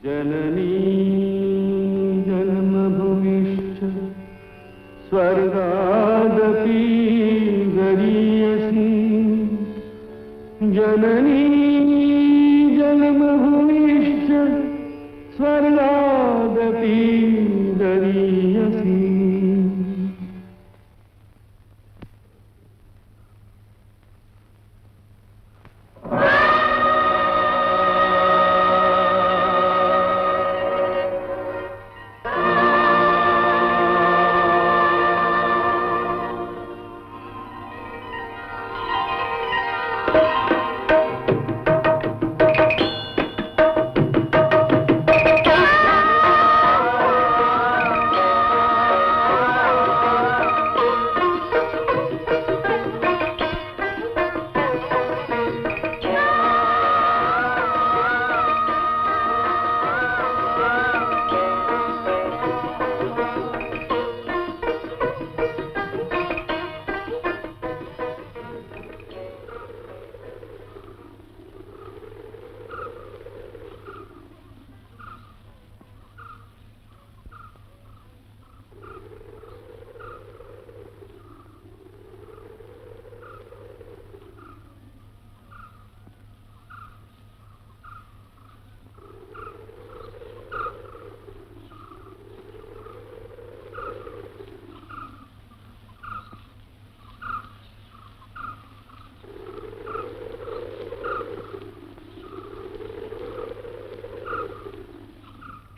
Janani जन्मभूमिश्च स्वर्गादपि गरीयसी Janani जन्मभूमिश्च स्वर्गादपि गरीयसी।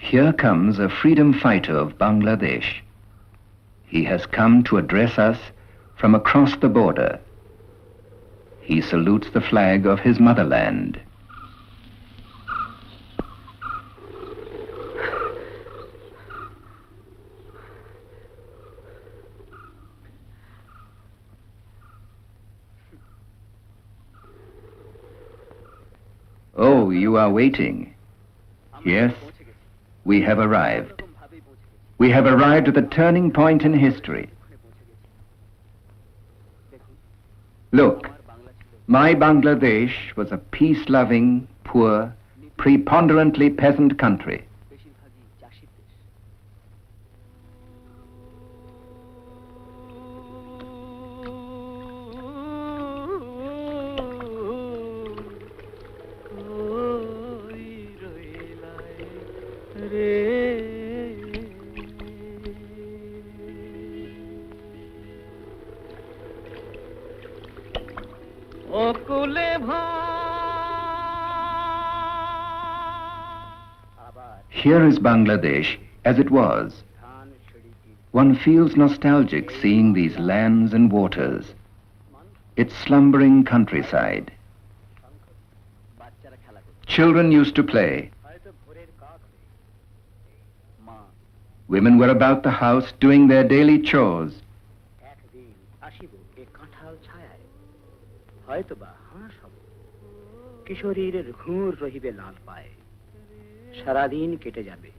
Here comes a freedom fighter of Bangladesh. He has come to address us from across the border. He salutes the flag of his motherland. Oh, you are waiting. Yes, we have arrived. We have arrived at the turning point in history. Look, my Bangladesh was a peace-loving, poor, preponderantly peasant country. Here is Bangladesh as it was. One feels nostalgic seeing these lands and waters, its slumbering countryside. Children used to play. Women were about the house doing their daily chores. সারাদিন কেটে যাবে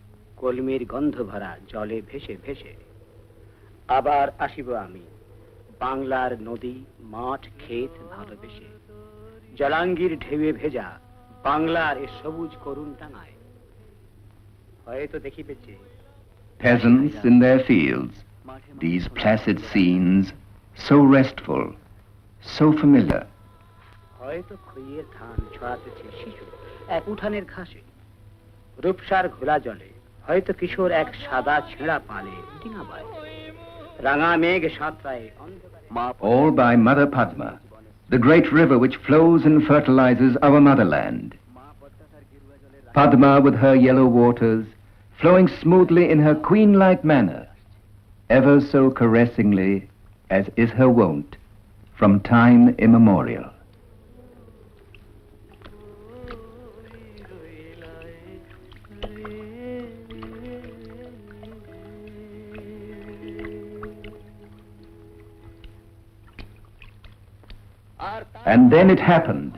কলমের গন্ধ ভরা জলে ভেসে ভেসে। আবার আসিব আমি বাংলার নদী মাঠ ক্ষেত ভালোবেসে। জলাঙ্গির ঢেউয়ে ভেজা বাংলার এ সবুজ করুণ টাঙায় হয়তো দেখিবেছে। Peasants in their fields, these placid scenes, so restful, so familiar. হয়তো খইয়ের ধান ছড়াতেছে শিশু এক উঠানের ঘাসে। রূপসার ঘোলা জলে হয়তো কিশোর এক সাদা ছেঁড়া পালে ডিঙা বায়। রাঙা মেঘ সাঁতরায় all by Mother Padma, the great river which flows and fertilizes our motherland. Padma with her yellow waters, flowing smoothly in her queen-like manner, ever so caressingly as is her wont, from time immemorial. And then it happened.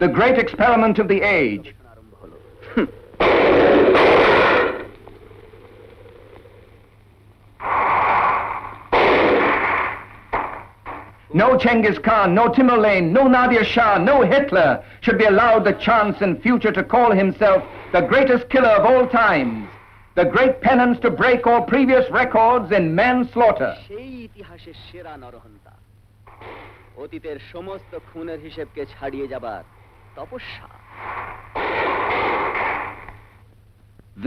the great experiment of the age. আরম্ভ হলো। No Genghis Khan, no Timurlane, no Nadir Shah, no Hitler should be allowed the chance in future to call himself the greatest killer of all times, the great penance to break all previous records in manslaughter. সেই ইতিহাসের সেরা নরহন্তা, অতীতের সমস্ত খুনের হিসেবকে ছাড়িয়ে যাবার তপস্যা।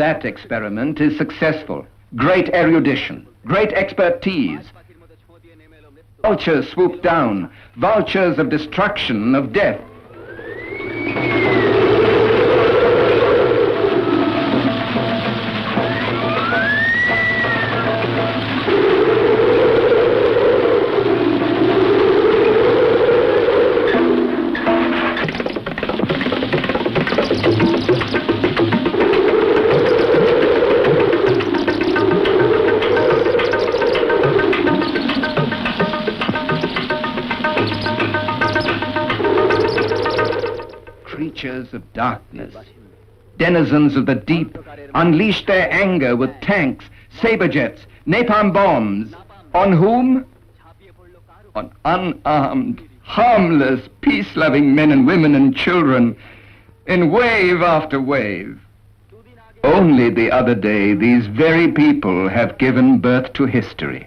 That experiment is successful. Great erudition, great expertise. Vultures swoop down, vultures of destruction, of death. Creatures of darkness, denizens of the deep, unleashed their anger with tanks, saber jets, napalm bombs. On whom? On unarmed, harmless, peace-loving men and women and children, in wave after wave. Only the other day, these very people have given birth to history.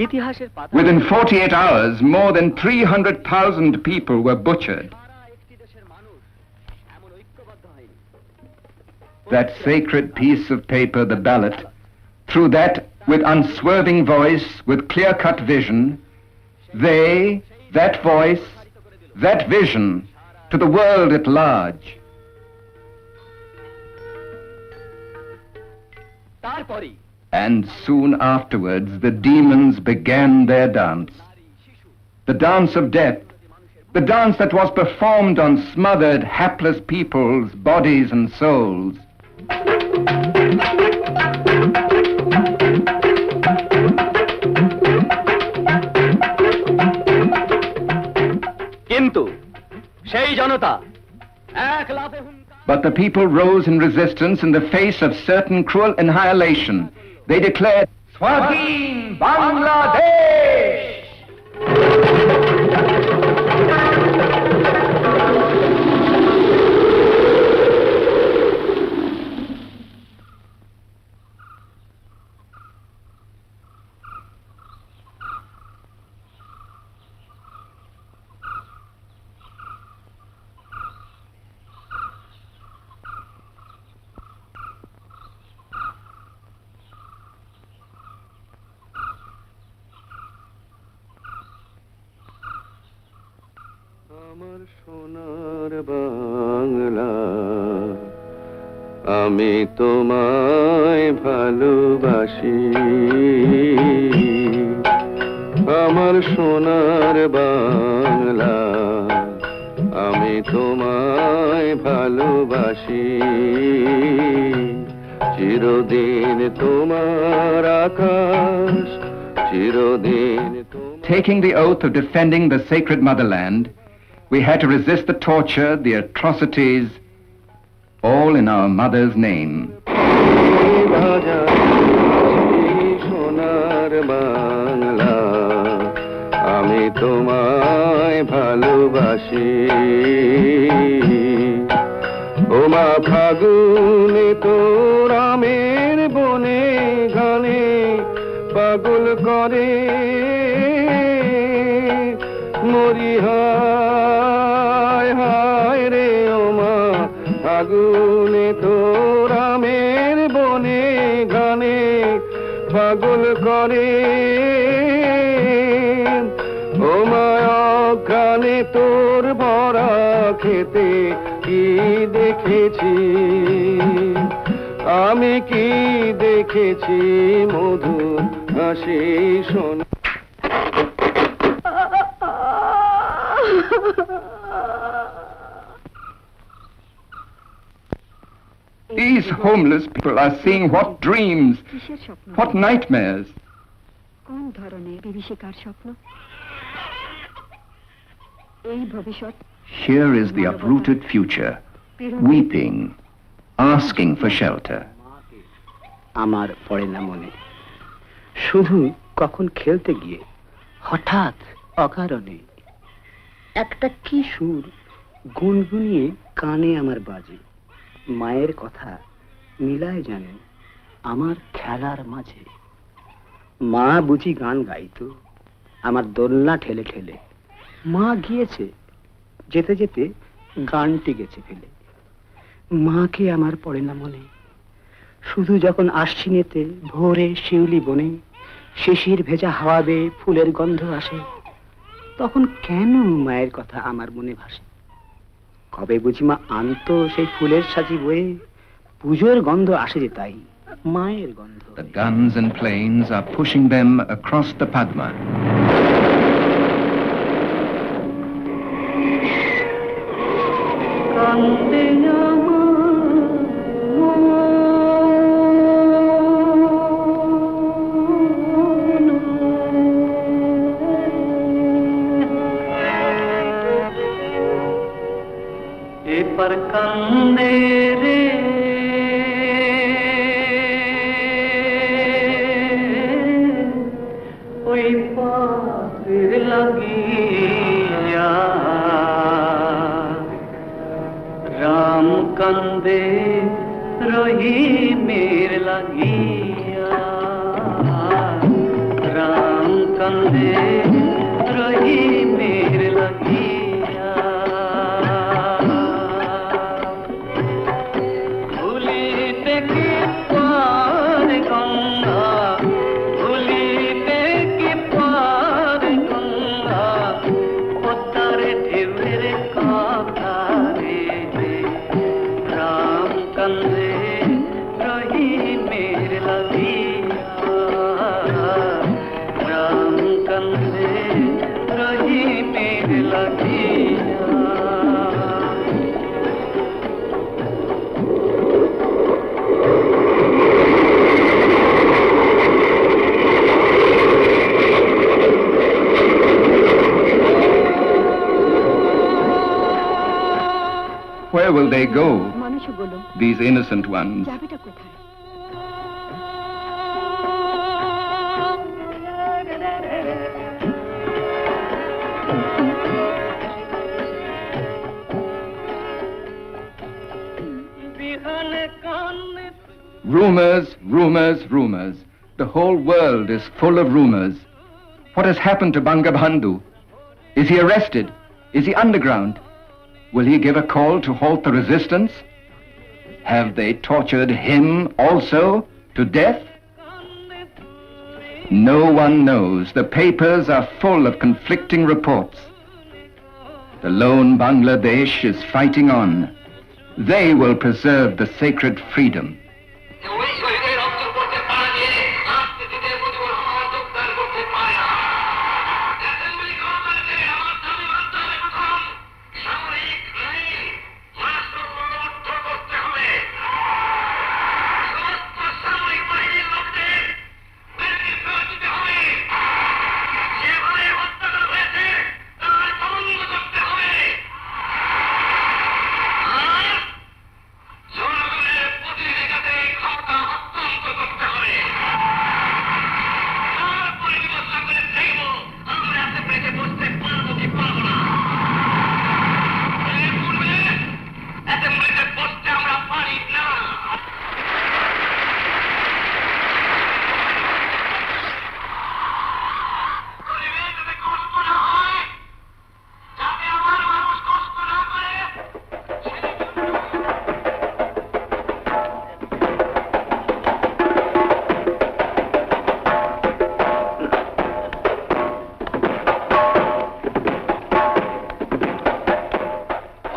ইতিহাসের পাতা Within 48 hours, more than 300,000 people were butchered. একটি দেশের মানুষ এমন ঐক্যবদ্ধ হয়নি। That sacred piece of paper, the ballot, through that, with unswerving voice, with clear-cut vision, they, that voice, that vision, to the world at large. তারপরই And soon afterwards, the demons began their dance. The dance of death, the dance that was performed on smothered, hapless people's bodies and souls. কিন্তু সেই জনতা এক লাফে But the people rose in resistance in the face of certain cruel annihilation. They declared, Swadhin Bangladesh! আমার সোনার বাংলা, আমি তোমায় ভালোবাসি। আমার সোনার বাংলা, আমি তোমায় ভালোবাসি। চিরদিন তোমার আকাশ, চিরদিন তোমার। Taking the oath of defending the sacred motherland, we had to resist the torture, the atrocities, all in our mother's name. সোনার বাংলা, আমি তোমায় ভালোবাসি। ওমা ফাগুনে তোর আমের বনে গানে পাগল করে মরি হায় হায় রে। ওমা ফাগুনে তোর আমের বনে গানে পাগল করে ওমা অজ্ঞানে তোর ভরা খেতে কি দেখেছি আমি কি দেখেছি মধুর হাসি শোনা। These homeless people are seeing what dreams, কিসের স্বপ্ন? what nightmares. কোন ধরনের বিভীষিকার স্বপ্ন? এই ভবিষ্যৎ Here is the uprooted future, weeping, asking for shelter. আমার পড়ে না মনে, শুধু কখন খেলতে গিয়ে হঠাৎ অকারণে একটা কি সুর গুনগুনিয়ে কানে আমার বাজে। মায়ের কথা মিলায় জানে আমার খেলার মাঝে। মা বুঝি গান গাইতো আমার দোলনা ঠেলে ঠেলে। মা গিয়েছে, যেতে যেতে গানটি গেছে ফেলে। মাকে আমার পড়ে না মনে, শুধু যখন আশ্বিনেতে ভোরে শিউলি বনে শিশির ভেজা হাওয়া বেয়ে ফুলের গন্ধ আসে, তখন কেন মায়ের কথা আমার মনে ভাসে। কবে বুঝি মা আনতো সেই ফুলের সাজি বয়ে, পুজোর গন্ধ আসে যে তাই মায়ের গন্ধ। The guns and planes are pushing them across the Padma. এপার কান্দে রে ওই পাতের লাগিয়া, রাম কান্দে রহিমের লাগিয়া, রাম কান্দে রহিমের লাগিয়া। ভুলিতে কি পার গঙ্গা, ভুলিতে কি পার গঙ্গা, পদ্মার ঢেউয়ের কথা রে। রাম কান্দে রহিমের লাগিয়া, রাম কান্দে রহিমের লাগিয়া। Where will they go, মানুষগুলো these innocent ones? যাবেটা কোথায়? Rumors, rumors, rumors. The whole world is full of rumors. What has happened to Bangabandhu? Is he arrested? Is he underground? Will he give a call to halt the resistance? Have they tortured him also to death? No one knows. The papers are full of conflicting reports. The lone Bangladesh is fighting on. They will preserve the sacred freedom.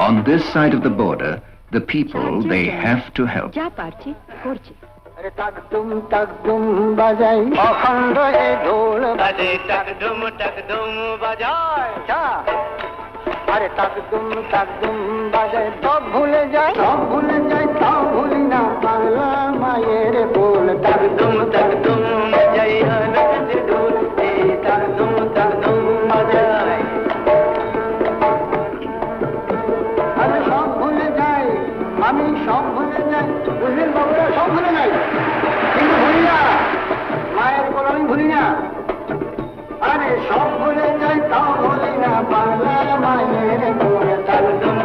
On this side of the border, The people they have to help. যা পারছি করছি। আরে টাকডুম বাজাই অখণ্ড এ ঢোল আরে টাকডুম বাজায় আরে টাকডুম বাজাই সব ভুলে যায় তাও ভুলি না বাংলা মায়ের কোল টাকডুম বাজাই আনন্দ ঢোল এই টাকডুম বাজায় আমি সব ভুলে যাই বুঝলেন বাবুরা সব ভুলে যাই কিন্তু ভুলি না মায়ের কোল আমি ভুলি না আরে সব ভুলে যাই তাও ভুলি না বাংলা মায়ের কোল টাকডুম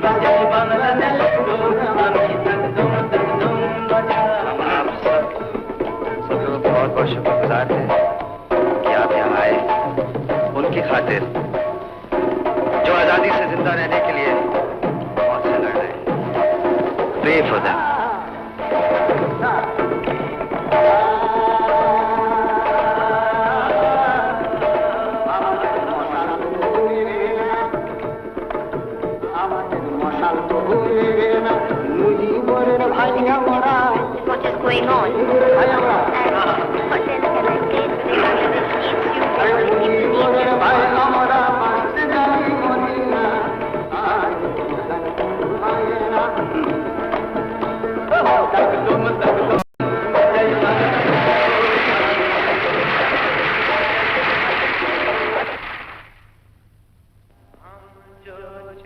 বাজায় বাংলাদেশ ঢোল আমি টাকডুম বাজায়। आप सबको बहुत बहुत शुक्रगुजार हैं कि आप यहाँ आए उनकी खातिर जो आजादी से जिंदा रहने के लिए मौत से लड़ रहे हैं। Pray for them. What is going on? Hotel Galaxy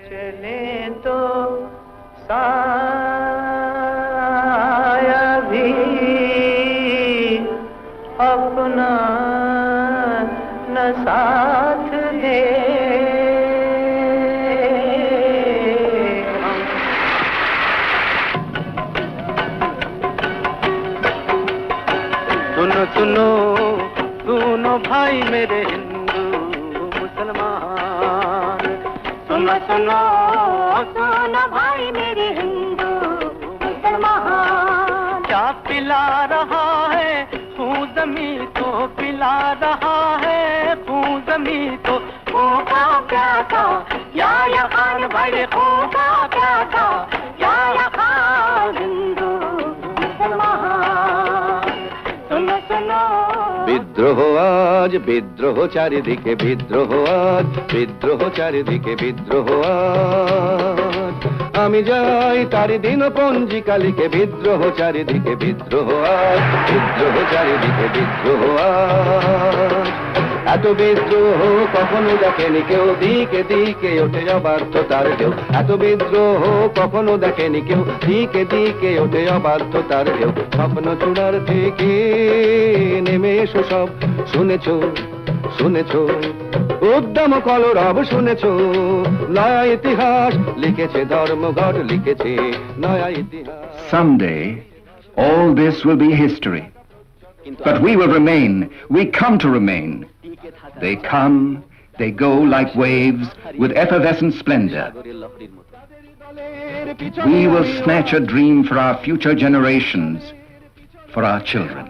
चले तो साया भी अपना न साथ दे सुनो सुनो दोनों भाई मेरे हिंदू मुसलमान सुनो सुनो सुनो भाई मेरे हिंदू मुसलमान क्या पिला रहा है खून जमी को पिला रहा है खून जमी को खून का क्या था या खान भाई खून का क्या था या खान हिंदू मुसलमान सुनो सुनो বিদ্রোহ আজ বিদ্রোহ চারিদিকে বিদ্রোহ আজ বিদ্রোহ চারিদিকে বিদ্রোহ আজ আমি যাই তারি দিন পঞ্জিকালিকে বিদ্রোহ চারিদিকে বিদ্রোহ আজ বিদ্রোহ চারিদিকে বিদ্রোহ আজ এত বিদ্রোহ কখনো দেখেনি কেউ দিকে দিকে ওঠে অবাধ্যতার ঢেউ এত বিদ্রোহ কখনো দেখেনি কেউ দিকে দিকে ওঠে অবাধ্যতার ঢেউ স্বপ্ন চূড়ার থেকে নেমে এসো সব শুনেছো শুনেছো উদ্যম কলরব শুনেছো নয়া ইতিহাস লিখেছে ধর্মঘট লিখেছে নয়া ইতিহাস Someday, all this will be history. But we will remain. We come to remain. They come, they go like waves with effervescent splendor. We will snatch a dream for our future generations, for our children.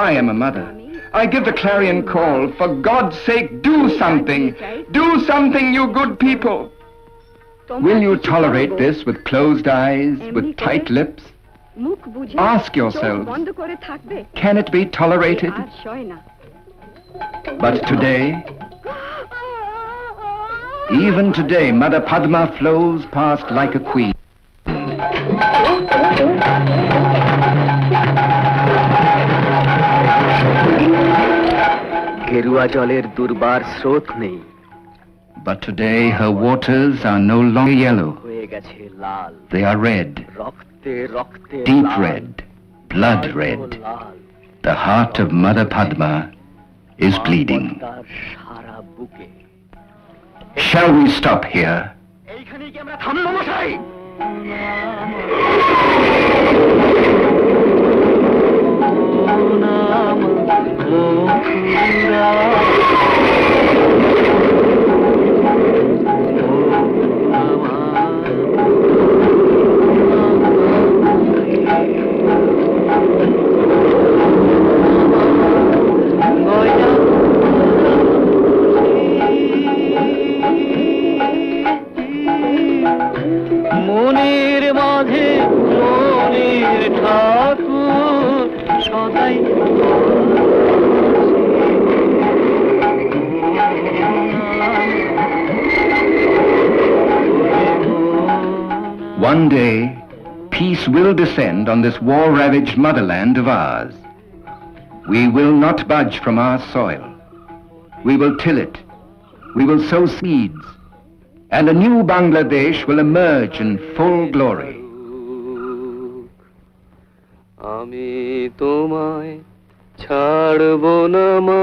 I am a mother. I give the clarion call. For God's sake, do something. Do something, you good people. Will you tolerate this with closed eyes, with tight lips? মুখ বুঝে Ask yourselves, চোখ বন্ধ করে থাকবে can it be tolerated? আর সয় না But today, even today, Mother Padma flows past like a queen. গেরুয়া জলের দুর্বার স্রোত নেই But today, her waters are no longer yellow. হয়ে গেছে লাল They are red, রক্তে রক্তে deep লাল, red, blood রক্ত red. Lal. The heart of Mother Padma is bleeding. তার সারা বুকে Shall we stop here? এইখানেই কি আমরা থামবো মশাই সদাই One day, peace will descend on this war-ravaged motherland of ours. We will not budge from our soil. We will till it. We will sow seeds. And a new Bangladesh will emerge in full glory. আমি তোমায় ছাড়ব না মা